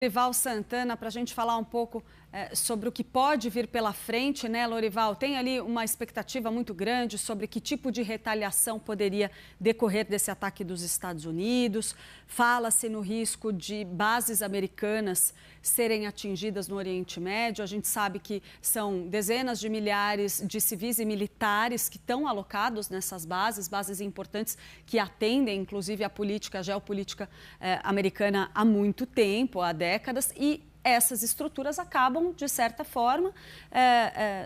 Lorival Santana, para a gente falar um pouco sobre o que pode vir pela frente, né, Lorival? Tem ali uma expectativa muito grande sobre que tipo de retaliação poderia decorrer desse ataque dos Estados Unidos. Fala-se no risco de bases americanas serem atingidas no Oriente Médio. A gente sabe que são dezenas de milhares de civis e militares que estão alocados nessas bases importantes que atendem, inclusive, a política, a geopolítica americana há muito tempo, há décadas, e essas estruturas acabam, de certa forma,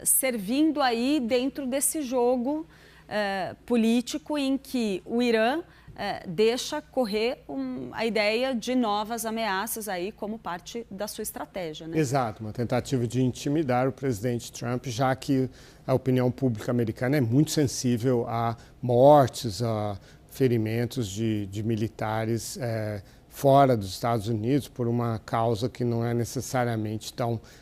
servindo aí dentro desse jogo político em que o Irã deixa correr a ideia de novas ameaças aí como parte da sua estratégia, né? Exato, uma tentativa de intimidar o presidente Trump, já que a opinião pública americana é muito sensível a mortes, a ferimentos de militares fora dos Estados Unidos por uma causa que não é necessariamente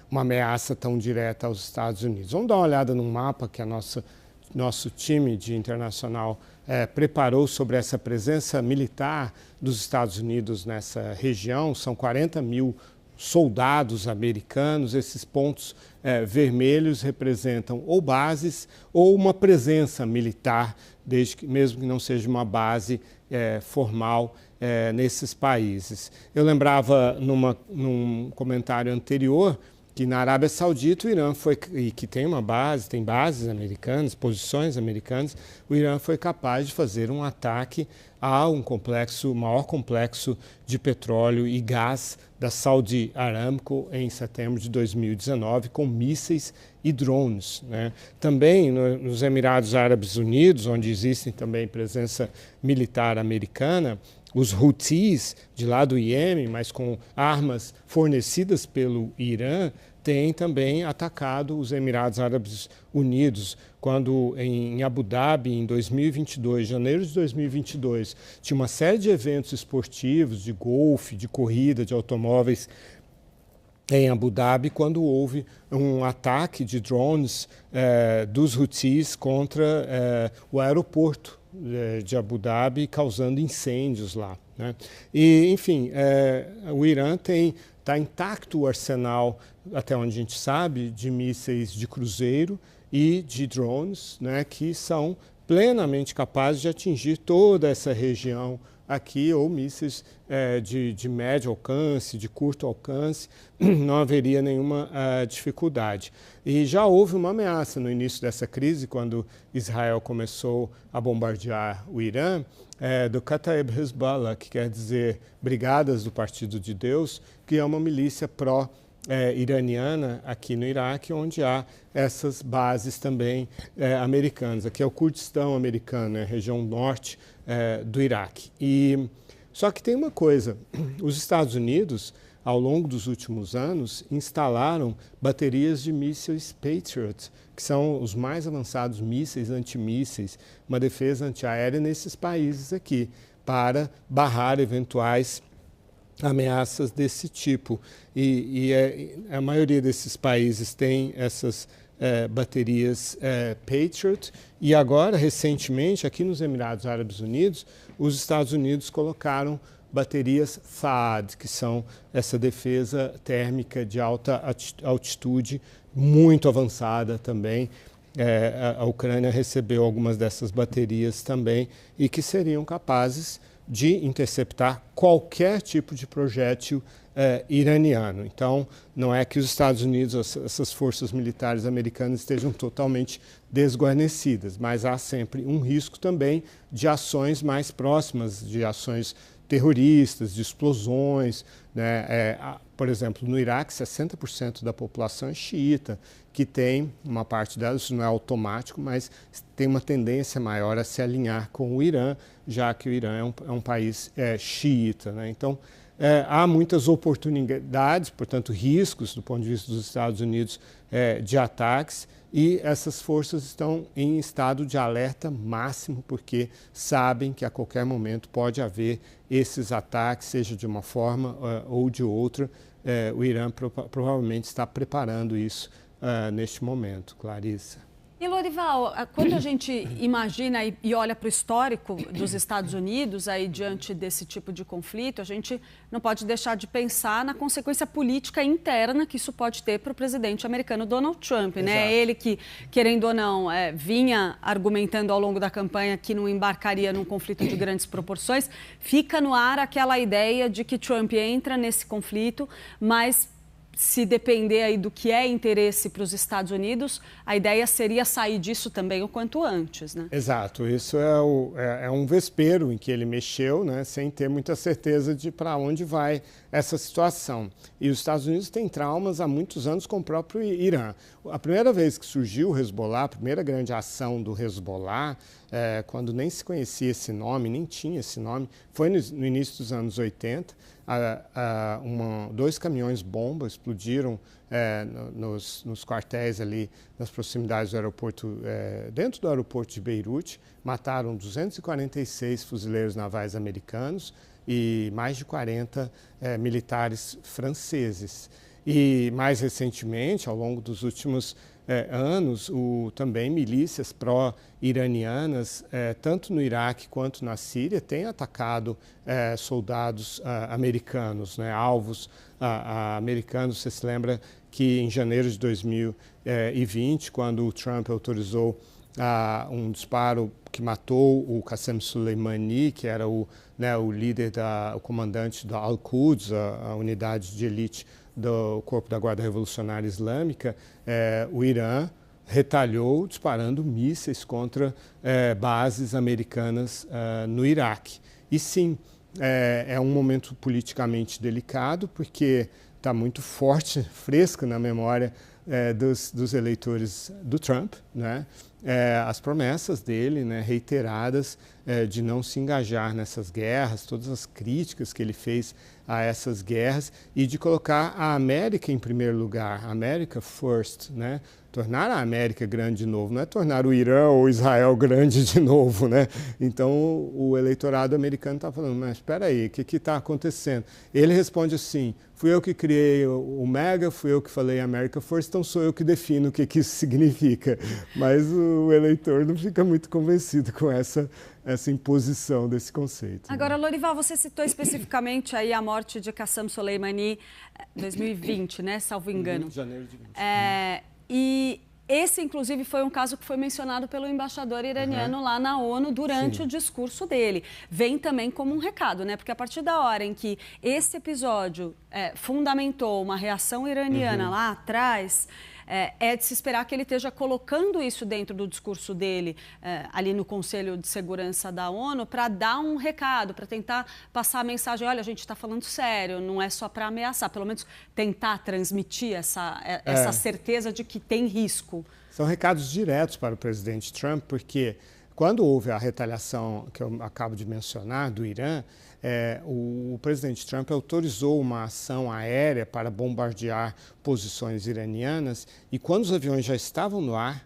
uma ameaça tão direta aos Estados Unidos. Vamos dar uma olhada no mapa que nosso time de internacional preparou sobre essa presença militar dos Estados Unidos nessa região. São 40 mil soldados americanos. Esses pontos vermelhos representam ou bases ou uma presença militar, mesmo que não seja uma base formal nesses países. Eu lembrava num comentário anterior que na Arábia Saudita o Irã que tem bases americanas, posições americanas, o Irã foi capaz de fazer um ataque a o maior complexo de petróleo e gás da Saudi Aramco em setembro de 2019 com mísseis e drones, né? Também nos Emirados Árabes Unidos, onde existe também presença militar americana, os Houthis, de lá do Iêmen, mas com armas fornecidas pelo Irã, têm também atacado os Emirados Árabes Unidos. Quando em Abu Dhabi, em 2022, janeiro de 2022, tinha uma série de eventos esportivos, de golfe, de corrida, de automóveis em Abu Dhabi, quando houve um ataque de drones dos Houthis contra o aeroporto de Abu Dhabi, causando incêndios lá, né? E, enfim, o Irã está intacto o arsenal, até onde a gente sabe, de mísseis de cruzeiro e de drones, né, que são plenamente capazes de atingir toda essa região aqui, ou mísseis de médio alcance, de curto alcance, não haveria nenhuma dificuldade. E já houve uma ameaça no início dessa crise, quando Israel começou a bombardear o Irã, do Kataib Hezbollah, que quer dizer Brigadas do Partido de Deus, que é uma milícia iraniana aqui no Iraque, onde há essas bases também americanas. Aqui é o Kurdistão americano, a região norte do Iraque. Só que tem uma coisa, os Estados Unidos, ao longo dos últimos anos, instalaram baterias de mísseis Patriot, que são os mais avançados mísseis antimísseis, uma defesa antiaérea nesses países aqui, para barrar eventuais ameaças desse tipo. A maioria desses países tem essas baterias Patriot, e agora, recentemente, aqui nos Emirados Árabes Unidos, os Estados Unidos colocaram baterias THAAD, que são essa defesa térmica de alta altitude, muito avançada também. A Ucrânia recebeu algumas dessas baterias também, e que seriam capazes de interceptar qualquer tipo de projétil iraniano. Então, não é que os Estados Unidos, essas forças militares americanas estejam totalmente desguarnecidas, mas há sempre um risco também de ações mais próximas, de ações terroristas, de explosões, né? Por exemplo, no Iraque, 60% da população é xiita, que tem uma parte dela, isso não é automático, mas tem uma tendência maior a se alinhar com o Irã, já que o Irã é um país xiita, né? Então, há muitas oportunidades, portanto, riscos do ponto de vista dos Estados Unidos de ataques, e essas forças estão em estado de alerta máximo, porque sabem que a qualquer momento pode haver esses ataques, seja de uma forma ou de outra. O Irã provavelmente está preparando isso neste momento, Clarissa. E, Lorival, quando a gente imagina e olha para o histórico dos Estados Unidos aí diante desse tipo de conflito, a gente não pode deixar de pensar na consequência política interna que isso pode ter para o presidente americano Donald Trump, né? Exato. Ele que, querendo ou não, vinha argumentando ao longo da campanha que não embarcaria num conflito de grandes proporções, fica no ar aquela ideia de que Trump entra nesse conflito, mas se depender aí do que é interesse para os Estados Unidos, a ideia seria sair disso também o quanto antes, né? Exato, isso é um vespeiro em que ele mexeu, né, sem ter muita certeza de para onde vai essa situação. E os Estados Unidos têm traumas há muitos anos com o próprio Irã. A primeira vez que surgiu o Hezbollah, a primeira grande ação do Hezbollah, quando nem se conhecia esse nome, nem tinha esse nome, foi no início dos anos 80. Dois caminhões-bomba explodiram nos quartéis ali, nas proximidades do aeroporto, dentro do aeroporto de Beirute, mataram 246 fuzileiros navais americanos e mais de 40 militares franceses. E mais recentemente, ao longo dos últimos anos, também milícias pró-iranianas, tanto no Iraque quanto na Síria, têm atacado soldados americanos, né, alvos americanos. Você se lembra que em janeiro de 2020, quando o Trump autorizou um disparo que matou o Qassem Soleimani, que era o líder, o comandante da Al-Quds, a unidade de elite do Corpo da Guarda Revolucionária Islâmica, o Irã retalhou disparando mísseis contra bases americanas no Iraque. E sim, é um momento politicamente delicado, porque está muito forte, fresco na memória dos eleitores do Trump, né? As promessas dele, né, reiteradas, de não se engajar nessas guerras, todas as críticas que ele fez a essas guerras e de colocar a América em primeiro lugar, America first, né? Tornar a América grande de novo, não é tornar o Irã ou Israel grande de novo, né? Então o eleitorado americano está falando, mas espera aí, o que está acontecendo? Ele responde assim, fui eu que criei o MEGA, fui eu que falei America First, então sou eu que defino o que isso significa. Mas o eleitor não fica muito convencido com essa imposição desse conceito. Agora, Lorival, você citou especificamente aí a morte de Qassem Soleimani em 2020, né? Salvo engano. De janeiro de 20. E esse, inclusive, foi um caso que foi mencionado pelo embaixador iraniano lá na ONU durante o discurso dele. Vem também como um recado, né? Porque a partir da hora em que esse episódio fundamentou uma reação iraniana lá atrás, é de se esperar que ele esteja colocando isso dentro do discurso dele, ali no Conselho de Segurança da ONU, para dar um recado, para tentar passar a mensagem, olha, a gente está falando sério, não é só para ameaçar, pelo menos tentar transmitir essa certeza de que tem risco. São recados diretos para o presidente Trump, porque quando houve a retaliação que eu acabo de mencionar do Irã, o presidente Trump autorizou uma ação aérea para bombardear posições iranianas e quando os aviões já estavam no ar,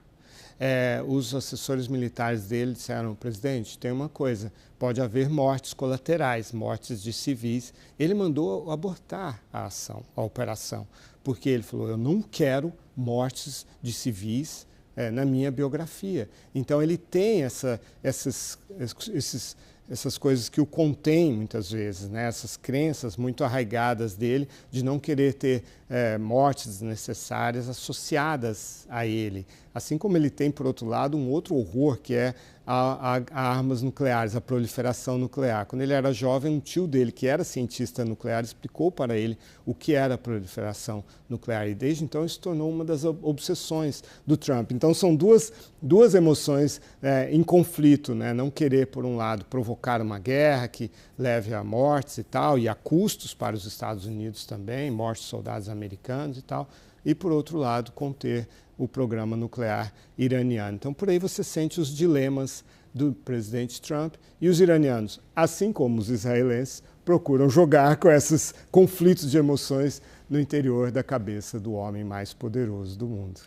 os assessores militares dele disseram, presidente, tem uma coisa, pode haver mortes colaterais, mortes de civis. Ele mandou abortar a ação, a operação, porque ele falou, eu não quero mortes de civis na minha biografia. Então ele tem essas coisas que o contêm muitas vezes, né? Essas crenças muito arraigadas dele de não querer ter mortes desnecessárias associadas a ele. Assim como ele tem, por outro lado, um outro horror que é a armas nucleares, a proliferação nuclear. Quando ele era jovem, um tio dele, que era cientista nuclear, explicou para ele o que era a proliferação nuclear. E desde então isso se tornou uma das obsessões do Trump. Então são duas emoções em conflito, né? Não querer, por um lado, provocar uma guerra que leve a mortes e tal, e a custos para os Estados Unidos também, mortes de soldados americanos e tal, e, por outro lado, conter o programa nuclear iraniano. Então, por aí você sente os dilemas do presidente Trump e os iranianos, assim como os israelenses, procuram jogar com esses conflitos de emoções no interior da cabeça do homem mais poderoso do mundo.